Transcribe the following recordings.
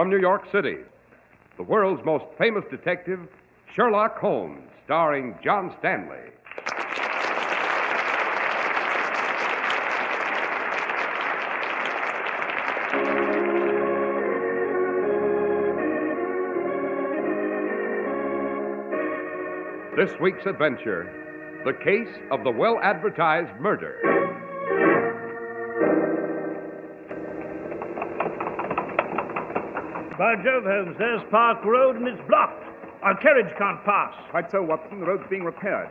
from New York City, the world's most famous detective, Sherlock Holmes, starring John Stanley. This week's adventure, the case of the well-advertised murder. By Jove, Holmes, there's Park Road and it's blocked. Our carriage can't pass. Quite so, Watson. The road's being repaired.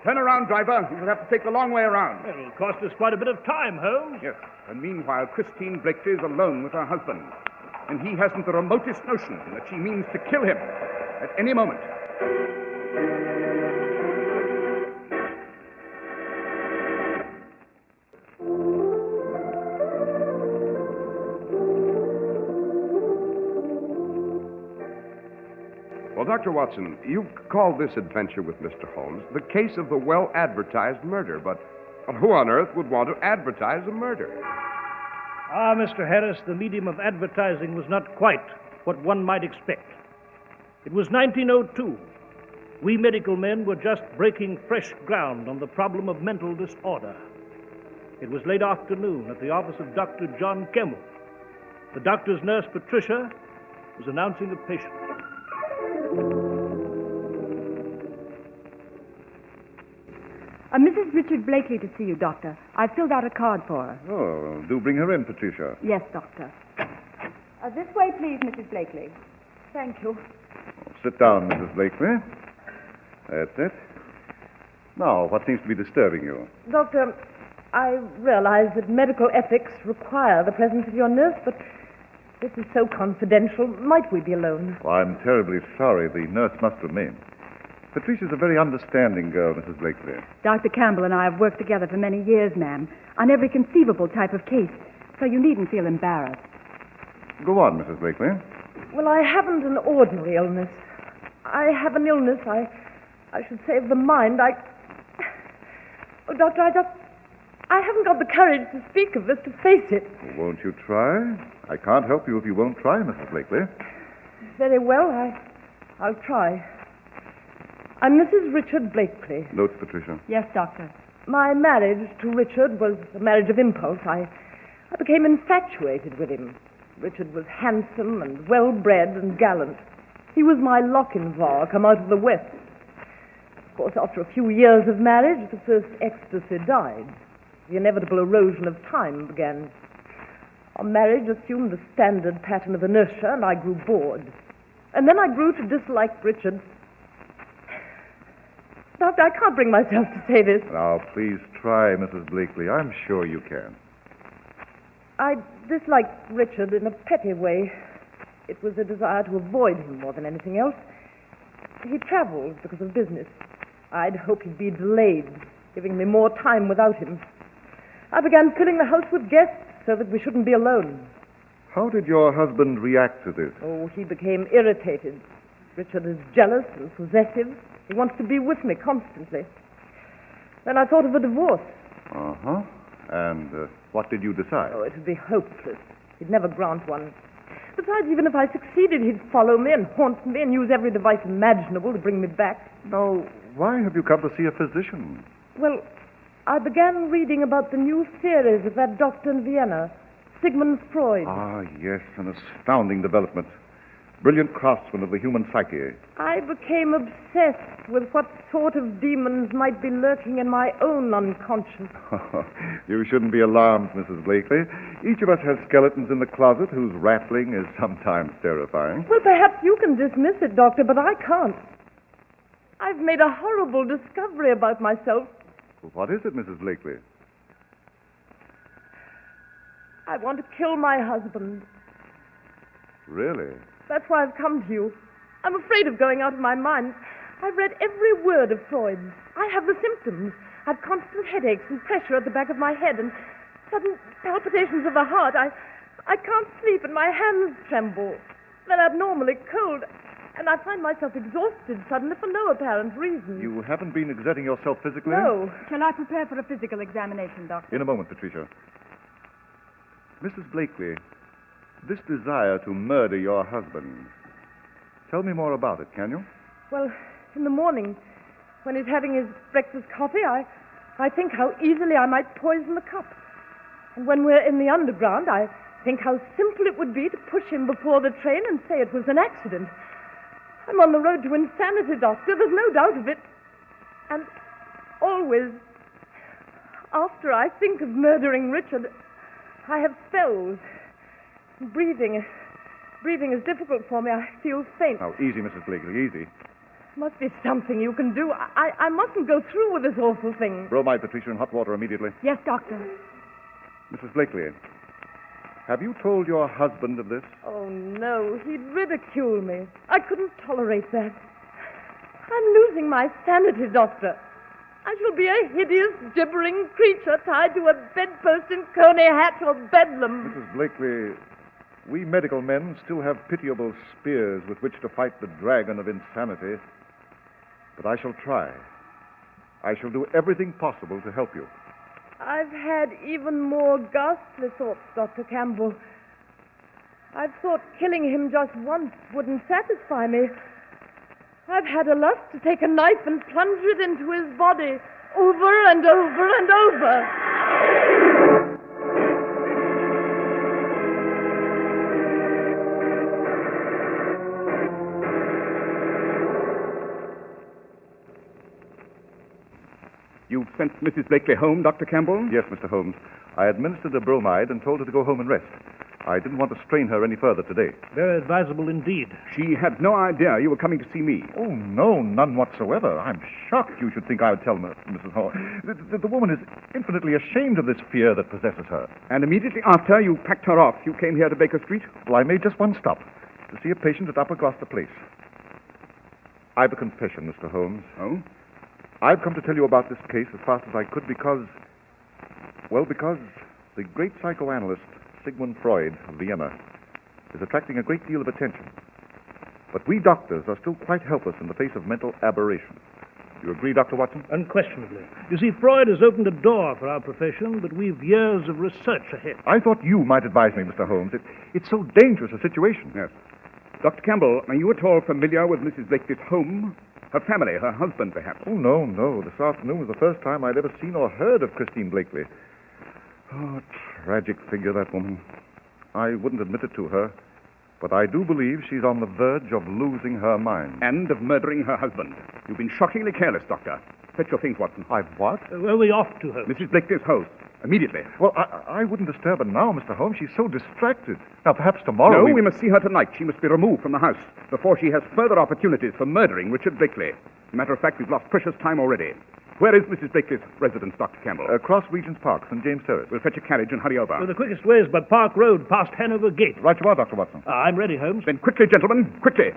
Turn around, driver. You will have to take the long way around. It'll cost us quite a bit of time, Holmes. Yes, and meanwhile, Christine Blakely is alone with her husband. And he hasn't the remotest notion that she means to kill him at any moment. Well, Dr. Watson, you've called this adventure with Mr. Holmes the case of the well-advertised murder, but who on earth would want to advertise a murder? Ah, Mr. Harris, the medium of advertising was not quite what one might expect. It was 1902. We medical men were just breaking fresh ground on the problem of mental disorder. It was late afternoon at the office of Dr. John Kemmel. The doctor's nurse, Patricia, was announcing a patient. Mrs. Richard Blakely to see you, Doctor. I've filled out a card for her. Oh, do bring her in, Patricia. Yes, Doctor. This way, please, Mrs. Blakely. Thank you. Sit down, Mrs. Blakely. That's it. Now, what seems to be disturbing you? Doctor, I realize that medical ethics require the presence of your nurse, but this is so confidential. Might we be alone? Well, I'm terribly sorry. The nurse must remain. Patricia's a very understanding girl, Mrs. Blakely. Dr. Campbell and I have worked together for many years, ma'am, on every conceivable type of case, so you needn't feel embarrassed. Go on, Mrs. Blakely. Well, I haven't an ordinary illness. I have an illness, I should say, of the mind. Oh, Doctor, I haven't got the courage to speak of this, to face it. Well, won't you try? I can't help you if you won't try, Mrs. Blakely. Very well, I'll try. I'm Mrs. Richard Blakely. Notes, Patricia. Yes, Doctor. My marriage to Richard was a marriage of impulse. I became infatuated with him. Richard was handsome and well-bred and gallant. He was my Lochinvar come out of the West. Of course, after a few years of marriage, the first ecstasy died. The inevitable erosion of time began. Our marriage assumed the standard pattern of inertia, and I grew bored. And then I grew to dislike Richard. Doctor, I can't bring myself to say this. Now, please try, Mrs. Blakely. I'm sure you can. I disliked Richard in a petty way. It was a desire to avoid him more than anything else. He traveled because of business. I'd hoped he'd be delayed, giving me more time without him. I began filling the house with guests so that we shouldn't be alone. How did your husband react to this? Oh, he became irritated. Richard is jealous and possessive. He wants to be with me constantly. Then I thought of a divorce. Uh-huh. And what did you decide? Oh, it would be hopeless. He'd never grant one. Besides, even if I succeeded, he'd follow me and haunt me and use every device imaginable to bring me back. Now, why have you come to see a physician? Well, I began reading about the new theories of that doctor in Vienna, Sigmund Freud. Ah, yes, an astounding development. Brilliant craftsman of the human psyche. I became obsessed with what sort of demons might be lurking in my own unconscious. You shouldn't be alarmed, Mrs. Blakely. Each of us has skeletons in the closet whose rattling is sometimes terrifying. Well, perhaps you can dismiss it, Doctor, but I can't. I've made a horrible discovery about myself. Well, what is it, Mrs. Blakely? I want to kill my husband. Really? That's why I've come to you. I'm afraid of going out of my mind. I've read every word of Freud's. I have the symptoms. I've constant headaches and pressure at the back of my head and sudden palpitations of the heart. I can't sleep and my hands tremble. They're abnormally cold. And I find myself exhausted suddenly for no apparent reason. You haven't been exerting yourself physically? No. Shall I prepare for a physical examination, Doctor? In a moment, Patricia. Mrs. Blakely, This desire to murder your husband. Tell me more about it, can you? Well, in the morning, when he's having his breakfast coffee, I think how easily I might poison the cup. And when we're in the underground, I think how simple it would be to push him before the train and say it was an accident. I'm on the road to insanity, Doctor. There's no doubt of it. And always, after I think of murdering Richard, I have spells. Breathing is difficult for me. I feel faint. Now, easy, Mrs. Blakely, easy. Must be something you can do. I mustn't go through with this awful thing. Bromide, Patricia, in hot water immediately. Yes, Doctor. Mrs. Blakely, have you told your husband of this? Oh, no. He'd ridicule me. I couldn't tolerate that. I'm losing my sanity, Doctor. I shall be a hideous, gibbering creature tied to a bedpost in Coney Hatch or Bedlam. Mrs. Blakely, we medical men still have pitiable spears with which to fight the dragon of insanity. But I shall try. I shall do everything possible to help you. I've had even more ghastly thoughts, Dr. Campbell. I've thought killing him just once wouldn't satisfy me. I've had a lust to take a knife and plunge it into his body over and over and over. You've sent Mrs. Blakely home, Dr. Campbell? Yes, Mr. Holmes. I administered a bromide and told her to go home and rest. I didn't want to strain her any further today. Very advisable indeed. She had no idea you were coming to see me. Oh, no, none whatsoever. I'm shocked you should think I would tell Mrs. Holmes. The woman is infinitely ashamed of this fear that possesses her. And immediately after you packed her off, you came here to Baker Street? Well, I made just one stop, to see a patient at Upper Gloucester Place. I've a confession, Mr. Holmes. Oh? I've come to tell you about this case as fast as I could because the great psychoanalyst Sigmund Freud of Vienna is attracting a great deal of attention. But we doctors are still quite helpless in the face of mental aberration. You agree, Dr. Watson? Unquestionably. You see, Freud has opened a door for our profession, but we've years of research ahead. I thought you might advise me, Mr. Holmes. It's so dangerous a situation. Yes. Dr. Campbell, are you at all familiar with Mrs. Blakely's home? Her family, her husband, perhaps? Oh, no. This afternoon was the first time I'd ever seen or heard of Christine Blakely. Oh, tragic figure, that woman. I wouldn't admit it to her, but I do believe she's on the verge of losing her mind. And of murdering her husband. You've been shockingly careless, Doctor. Fetch your things, Watson. I've what? Where are we off to, Holmes? Mrs. Blakely's house. Immediately. Well, I wouldn't disturb her now, Mr. Holmes. She's so distracted. Now, perhaps tomorrow... No, we must see her tonight. She must be removed from the house before she has further opportunities for murdering Richard Blakely. Matter of fact, we've lost precious time already. Where is Mrs. Blakely's residence, Dr. Campbell? Across Regent's Park, St. James Terrace. We'll fetch a carriage and hurry over. Well, the quickest way is by Park Road, past Hanover Gate. Right you are, Dr. Watson. I'm ready, Holmes. Then quickly, gentlemen, quickly.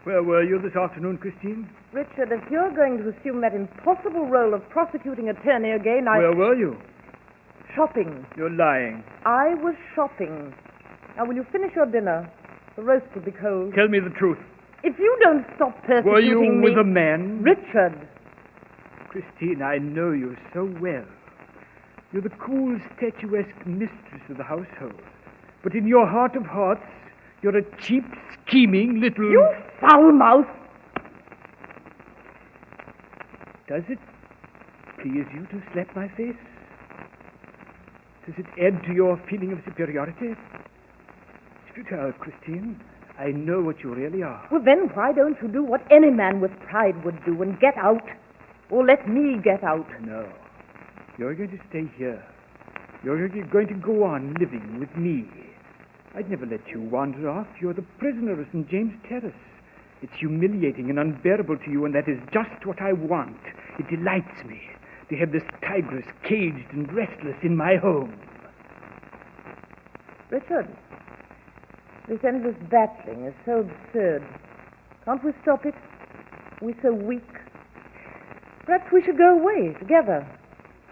Where were you this afternoon, Christine? Richard, if you're going to assume that impossible role of prosecuting attorney again, Where were you? Shopping. You're lying. I was shopping. Now, will you finish your dinner? The roast will be cold. Tell me the truth. If you don't stop persecuting Were you me... with a man? Richard. Christine, I know you so well. You're the cool, statuesque mistress of the household. But in your heart of hearts, you're a cheap, scheming little... You foul mouth! Does it please you to slap my face? Does it add to your feeling of superiority? It's futile, Christine. I know what you really are. Well, then why don't you do what any man with pride would do and get out? Or let me get out? No. You're going to stay here. You're going to go on living with me. I'd never let you wander off. You're the prisoner of St. James Terrace. It's humiliating and unbearable to you, and that is just what I want. It delights me to have this tigress caged and restless in my home. Richard, this endless battling is so absurd. Can't we stop it? We're so weak. Perhaps we should go away together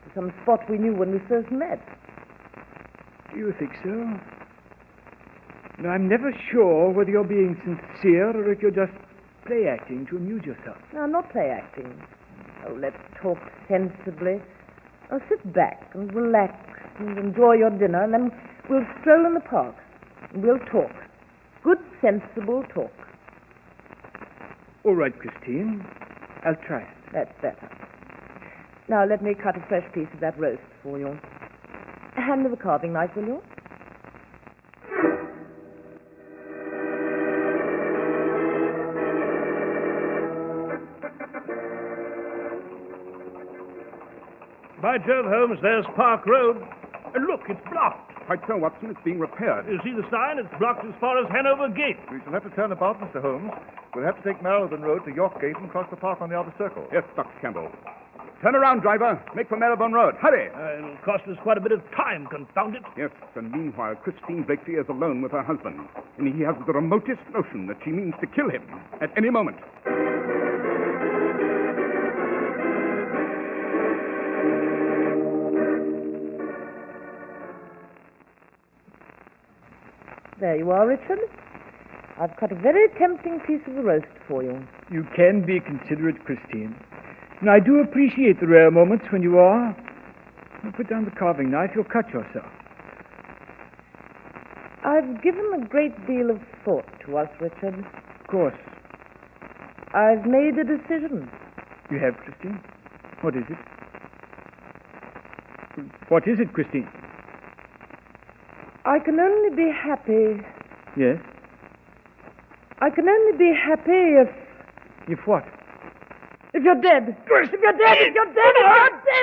to some spot we knew when we first met. Do you think so? No, I'm never sure whether you're being sincere or if you're just play acting to amuse yourself. No, I'm not play acting. Oh, let's talk sensibly. Oh, sit back and relax and enjoy your dinner, and then we'll stroll in the park. And we'll talk. Good, sensible talk. All right, Christine. I'll try it. That's better. Now, let me cut a fresh piece of that roast for you. Hand me the carving knife, will you? By Jove, Holmes, there's Park Road. And look, it's blocked. Quite so, Watson. It's being repaired. You see the sign? It's blocked as far as Hanover Gate. We shall have to turn about, Mr. Holmes. We'll have to take Marylebone Road to York Gate and cross the park on the outer circle. Yes, Dr. Campbell. Turn around, driver. Make for Marylebone Road. Hurry! It'll cost us quite a bit of time, confound it. Yes, and meanwhile, Christine Blakely is alone with her husband, and he has the remotest notion that she means to kill him at any moment. There you are, Richard. I've cut a very tempting piece of the roast for you. You can be considerate, Christine. And I do appreciate the rare moments when you are. Now put down the carving knife, you'll cut yourself. I've given a great deal of thought to us, Richard. Of course. I've made a decision. You have, Christine? What is it? What is it, Christine? I can only be happy. Yes? I can only be happy if... If what? If you're dead. If you're dead, if you're dead, if you're dead!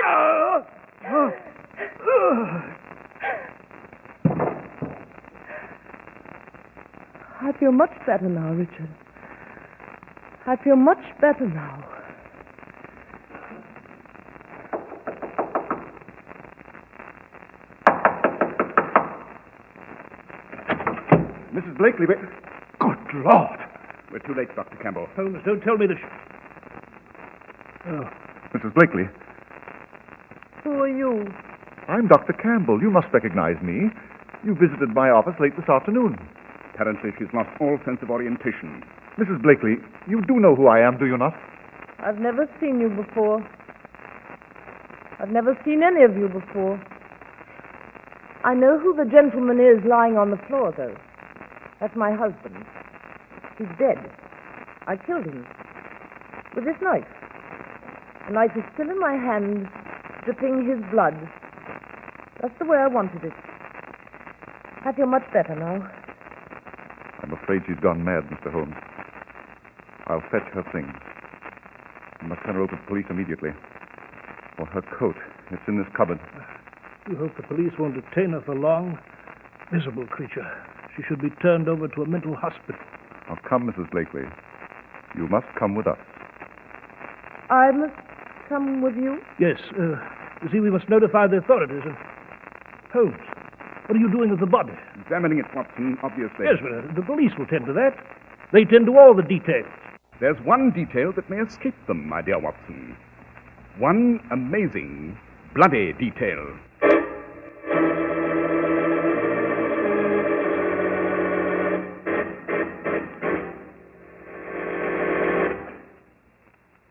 I feel much better now, Richard. I feel much better now. Mrs. Blakely, good Lord! We're too late, Dr. Campbell. Holmes, don't tell me that... Oh. Mrs. Blakely, Who are you? I'm Dr. Campbell. You must recognize me. You visited my office late this afternoon. Apparently, she's lost all sense of orientation. Mrs. Blakely, you do know who I am, do you not? I've never seen you before. I've never seen any of you before. I know who the gentleman is lying on the floor, though. That's my husband. He's dead. I killed him. With this knife. The knife is still in my hand, dripping his blood. That's the way I wanted it. I feel much better now. I'm afraid she's gone mad, Mr. Holmes. I'll fetch her things. You must send her over to the police immediately. Or her coat. It's in this cupboard. You hope the police won't detain her for long. Miserable creature. She should be turned over to a mental hospital. Now come, Mrs. Blakely. You must come with us. I must come with you? Yes. You see, we must notify the authorities. And Holmes, what are you doing with the body? Examining it, Watson, obviously. Yes, but the police will tend to that. They tend to all the details. There's one detail that may escape them, my dear Watson. One amazing, bloody detail.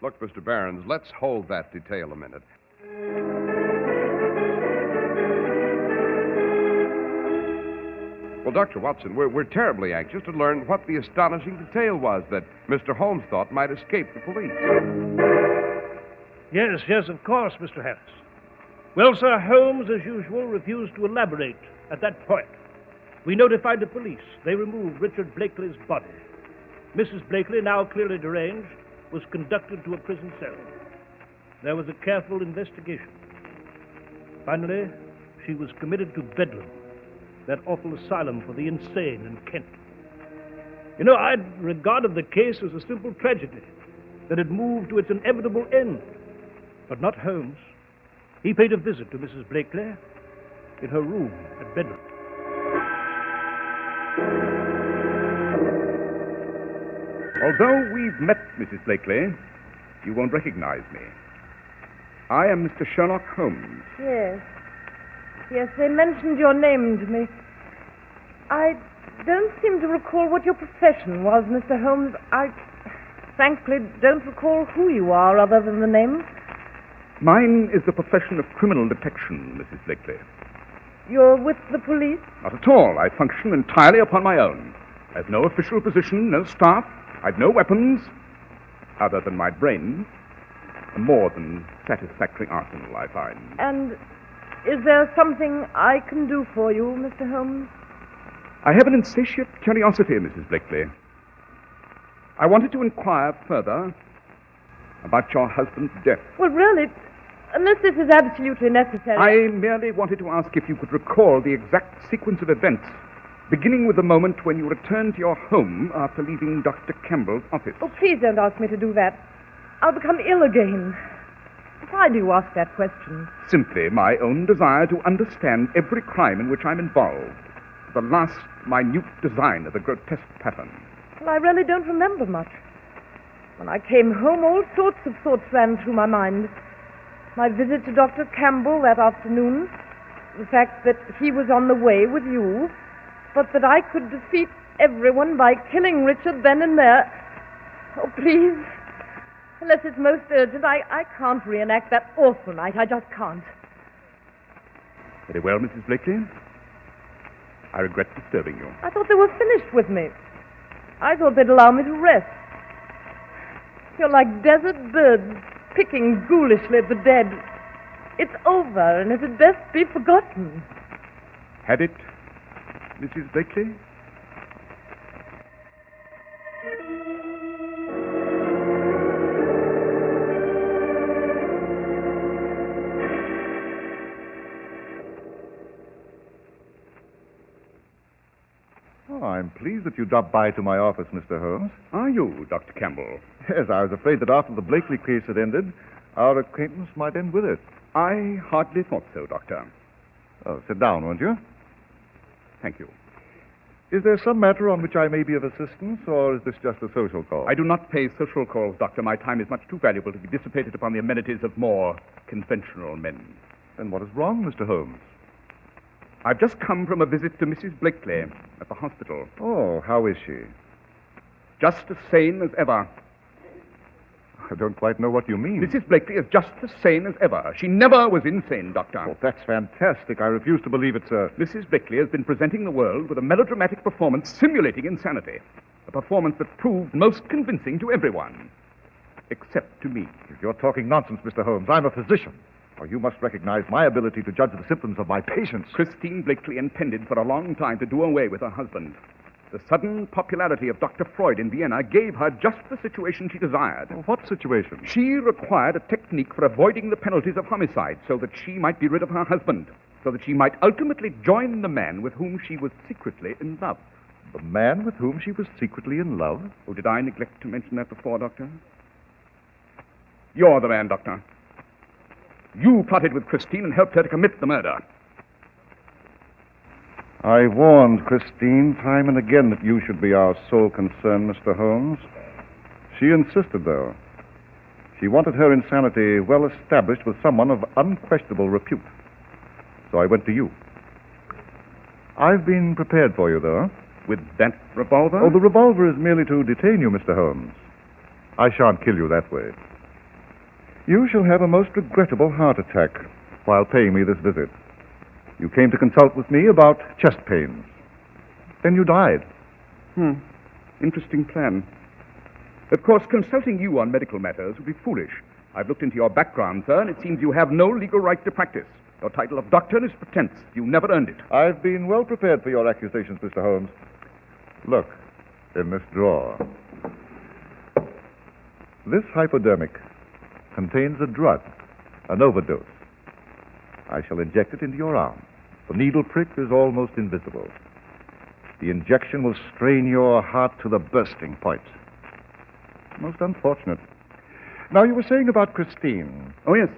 Look, Mr. Barnes, let's hold that detail a minute. Well, Dr. Watson, we're terribly anxious to learn what the astonishing detail was that Mr. Holmes thought might escape the police. Yes, of course, Mr. Harris. Well, sir, Holmes, as usual, refused to elaborate at that point. We notified the police. They removed Richard Blakely's body. Mrs. Blakely, now clearly deranged, was conducted to a prison cell. There was a careful investigation. Finally, she was committed to Bedlam, that awful asylum for the insane in Kent. You know, I'd regarded the case as a simple tragedy that had moved to its inevitable end. But not Holmes. He paid a visit to Mrs. Blakely in her room at Bedlam. Although we've met, Mrs. Blakely, you won't recognize me. I am Mr. Sherlock Holmes. Yes, they mentioned your name to me. I don't seem to recall what your profession was, Mr. Holmes. frankly don't recall who you are other than the name. Mine is the profession of criminal detection, Mrs. Blakely. You're with the police? Not at all. I function entirely upon my own. I have no official position, no staff. I've no weapons, other than my brain. A more than satisfactory arsenal, I find. And is there something I can do for you, Mr. Holmes? I have an insatiate curiosity, Mrs. Blakely. I wanted to inquire further about your husband's death. Well, really, unless this is absolutely necessary... I merely wanted to ask if you could recall the exact sequence of events, beginning with the moment when you returned to your home after leaving Dr. Campbell's office. Oh, please don't ask me to do that. I'll become ill again. Why do you ask that question? Simply my own desire to understand every crime in which I'm involved. The last minute design of the grotesque pattern. Well, I really don't remember much. When I came home, all sorts of thoughts ran through my mind. My visit to Dr. Campbell that afternoon, the fact that he was on the way with you, but that I could defeat everyone by killing Richard then and there. Oh, please, unless it's most urgent, I can't reenact that awful night. I just can't. Very well, Mrs. Blakely. I regret disturbing you. I thought they were finished with me. I thought they'd allow me to rest. You're like desert birds picking ghoulishly at the dead. It's over, and it had best be forgotten. Had it, Mrs. Blakely? Oh, I'm pleased that you dropped by to my office, Mr. Holmes. Are you, Dr. Campbell? Yes, I was afraid that after the Blakely case had ended, our acquaintance might end with it. I hardly thought so, Doctor. Oh, sit down, won't you? Thank you. Is there some matter on which I may be of assistance, or is this just a social call? I do not pay social calls, Doctor. My time is much too valuable to be dissipated upon the amenities of more conventional men. Then what is wrong, Mr. Holmes? I've just come from a visit to Mrs. Blakely at the hospital. Oh, how is she? Just as sane as ever. I don't quite know what you mean. Mrs. Blakely is just as sane as ever. She never was insane, Doctor. Oh, that's fantastic. I refuse to believe it, sir. Mrs. Blakely has been presenting the world with a melodramatic performance simulating insanity. A performance that proved most convincing to everyone. Except to me. If you're talking nonsense, Mr. Holmes, I'm a physician. Or you must recognize my ability to judge the symptoms of my patients. Christine Blakely intended for a long time to do away with her husband. The sudden popularity of Dr. Freud in Vienna gave her just the situation she desired. Oh, what situation? She required a technique for avoiding the penalties of homicide so that she might be rid of her husband, so that she might ultimately join the man with whom she was secretly in love. The man with whom she was secretly in love? Oh, did I neglect to mention that before, Doctor? You're the man, Doctor. You plotted with Christine and helped her to commit the murder. I warned Christine time and again that you should be our sole concern, Mr. Holmes. She insisted, though. She wanted her insanity well established with someone of unquestionable repute. So I went to you. I've been prepared for you, though. With that revolver? Oh, the revolver is merely to detain you, Mr. Holmes. I shan't kill you that way. You shall have a most regrettable heart attack while paying me this visit. You came to consult with me about chest pains. Then you died. Interesting plan. Of course, consulting you on medical matters would be foolish. I've looked into your background, sir, and it seems you have no legal right to practice. Your title of doctor is pretense. You never earned it. I've been well prepared for your accusations, Mr. Holmes. Look, in this drawer. This hypodermic contains a drug, an overdose. I shall inject it into your arm. The needle prick is almost invisible. The injection will strain your heart to the bursting point. Most unfortunate. Now, you were saying about Christine. Oh, yes.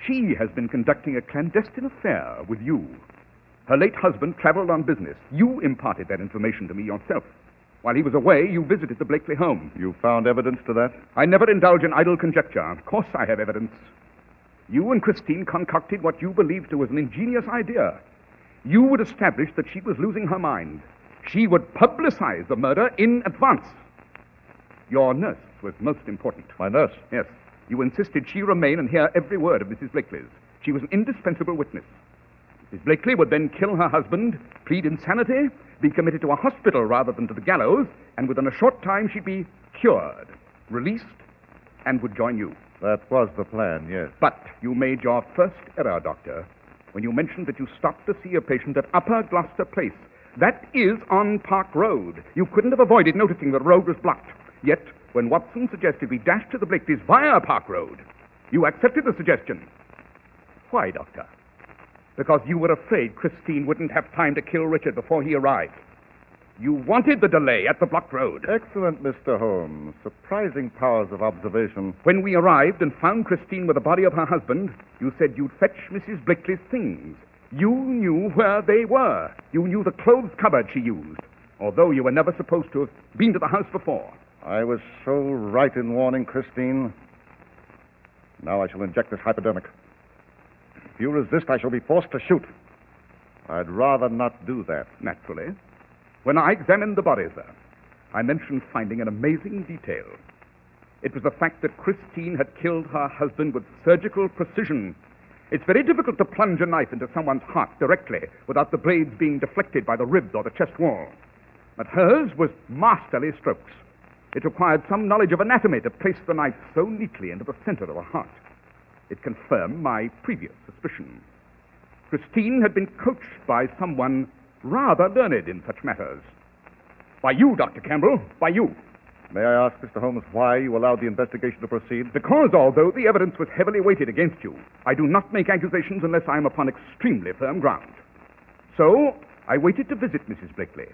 She has been conducting a clandestine affair with you. Her late husband traveled on business. You imparted that information to me yourself. While he was away, you visited the Blakely home. You found evidence to that? I never indulge in idle conjecture. Of course I have evidence. You and Christine concocted what you believed was an ingenious idea. You would establish that she was losing her mind. She would publicize the murder in advance. Your nurse was most important. My nurse? Yes. You insisted she remain and hear every word of Mrs. Blakely's. She was an indispensable witness. Mrs. Blakely would then kill her husband, plead insanity, be committed to a hospital rather than to the gallows, and within a short time she'd be cured, released, and would join you. That was the plan, yes. But you made your first error, Doctor, when you mentioned that you stopped to see a patient at Upper Gloucester Place. That is on Park Road. You couldn't have avoided noticing the road was blocked. Yet, when Watson suggested we dash to the Blakely's via Park Road, you accepted the suggestion. Why, Doctor? Because you were afraid Christine wouldn't have time to kill Richard before he arrived. You wanted the delay at the blocked road. Excellent, Mr. Holmes. Surprising powers of observation. When we arrived and found Christine with the body of her husband, you said you'd fetch Mrs. Blakely's things. You knew where they were. You knew the clothes cupboard she used, although you were never supposed to have been to the house before. I was so right in warning Christine. Now I shall inject this hypodermic. If you resist, I shall be forced to shoot. I'd rather not do that. Naturally. When I examined the body, sir, I mentioned finding an amazing detail. It was the fact that Christine had killed her husband with surgical precision. It's very difficult to plunge a knife into someone's heart directly without the blades being deflected by the ribs or the chest wall. But hers was masterly strokes. It required some knowledge of anatomy to place the knife so neatly into the center of the heart. It confirmed my previous suspicion. Christine had been coached by someone rather learned in such matters. By you, Dr. Campbell, by you. May I ask, Mr. Holmes, why you allowed the investigation to proceed? Because, although the evidence was heavily weighted against you, I do not make accusations unless I am upon extremely firm ground. So, I waited to visit Mrs. Blakely,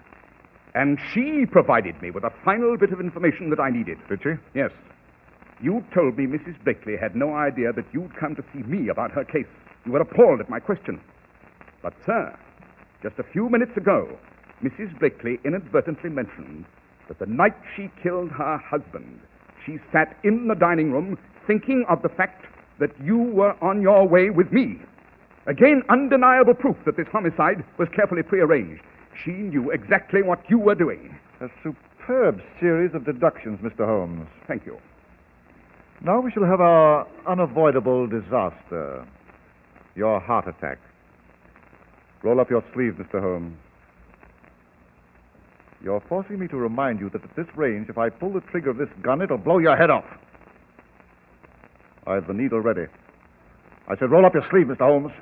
and she provided me with a final bit of information that I needed. Did she? Yes. You told me Mrs. Blakely had no idea that you'd come to see me about her case. You were appalled at my question. But, sir, just a few minutes ago, Mrs. Blakely inadvertently mentioned that the night she killed her husband, she sat in the dining room thinking of the fact that you were on your way with me. Again, undeniable proof that this homicide was carefully prearranged. She knew exactly what you were doing. A superb series of deductions, Mr. Holmes. Thank you. Now we shall have our unavoidable disaster. Your heart attack. Roll up your sleeve, Mr. Holmes. You're forcing me to remind you that at this range, if I pull the trigger of this gun, it'll blow your head off. I have the needle ready. I said roll up your sleeve, Mr. Holmes.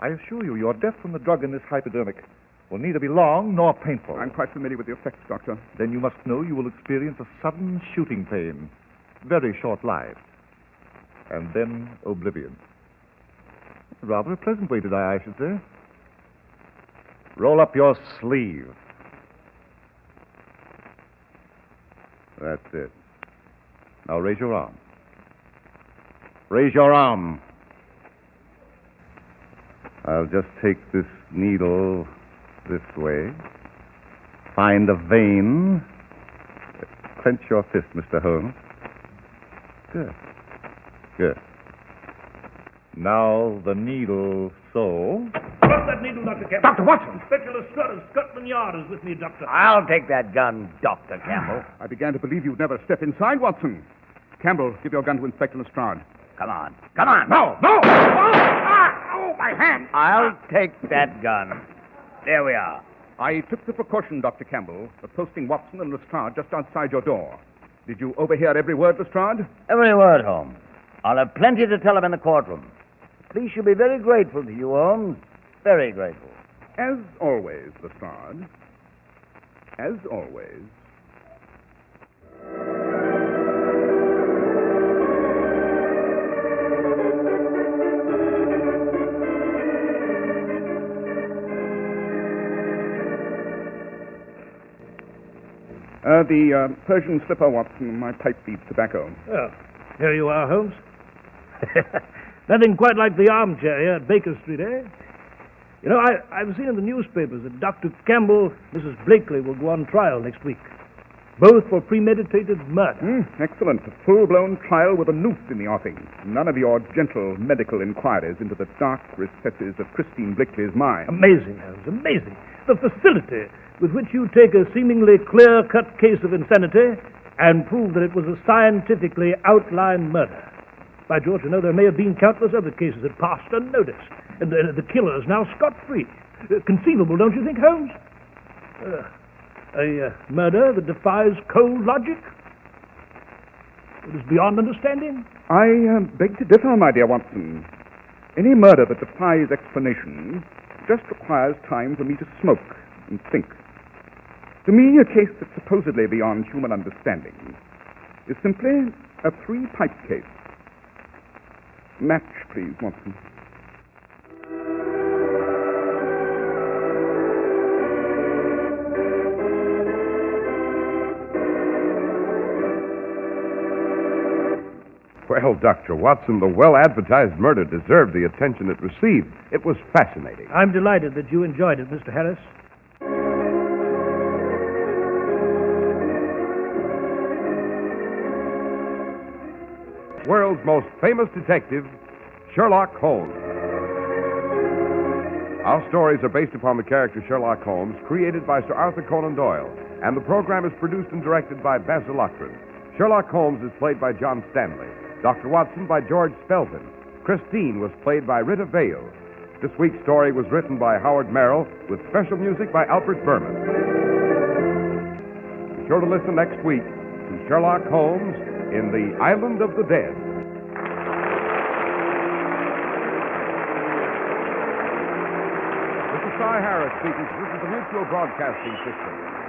I assure you, your death from the drug in this hypodermic will neither be long nor painful. I'm quite familiar with the effects, Doctor. Then you must know you will experience a sudden shooting pain, very short-lived, and then oblivion. Rather a pleasant way to die, I should say. Roll up your sleeve. That's it. Now raise your arm. Raise your arm. I'll just take this needle this way. Find a vein. Clench your fist, Mr. Holmes. Good. Good. Now the needle so. Drop that needle, Dr. Campbell. Dr. Watson! Inspector Lestrade of Scotland Yard is with me, Doctor. I'll take that gun, Dr. Campbell. I began to believe you'd never step inside, Watson. Campbell, give your gun to Inspector Lestrade. Come on. Come on. No! No! Oh, my hand! I'll take that gun. There we are. I took the precaution, Dr. Campbell, of posting Watson and Lestrade just outside your door. Did you overhear every word, Lestrade? Every word, Holmes. I'll have plenty to tell him in the courtroom. The police should be very grateful to you, Holmes. Very grateful. As always, Lestrade. As always. The Persian slipper, Watson. My pipe feeds tobacco. Oh, here you are, Holmes. Nothing quite like the armchair here at Baker Street, eh? You know, I've seen in the newspapers that Dr. Campbell and Mrs. Blakely will go on trial next week. Both for premeditated murder. Excellent. A full-blown trial with a noose in the offing. None of your gentle medical inquiries into the dark recesses of Christine Blakely's mind. Amazing, Holmes, amazing. The facility with which you take a seemingly clear-cut case of insanity and prove that it was a scientifically outlined murder. By George, there may have been countless other cases that passed unnoticed, and the killer's now scot-free. Conceivable, don't you think, Holmes? A murder that defies cold logic? It is beyond understanding? I beg to differ, my dear Watson. Any murder that defies explanation just requires time for me to smoke and think. To me, a case that's supposedly beyond human understanding is simply a three-pipe case. Match, please, Watson. Well, Dr. Watson, the well-advertised murder deserved the attention it received. It was fascinating. I'm delighted that you enjoyed it, Mr. Harris. World's most famous detective, Sherlock Holmes. Our stories are based upon the character Sherlock Holmes, created by Sir Arthur Conan Doyle, and the program is produced and directed by Basil Loughlin. Sherlock Holmes is played by John Stanley. Dr. Watson by George Spelton. Christine was played by Rita Vale. This week's story was written by Howard Merrill with special music by Alfred Berman. Be sure to listen next week to Sherlock Holmes in the Island of the Dead. This is Cy Harris speaking. This is the Mutual Broadcasting System.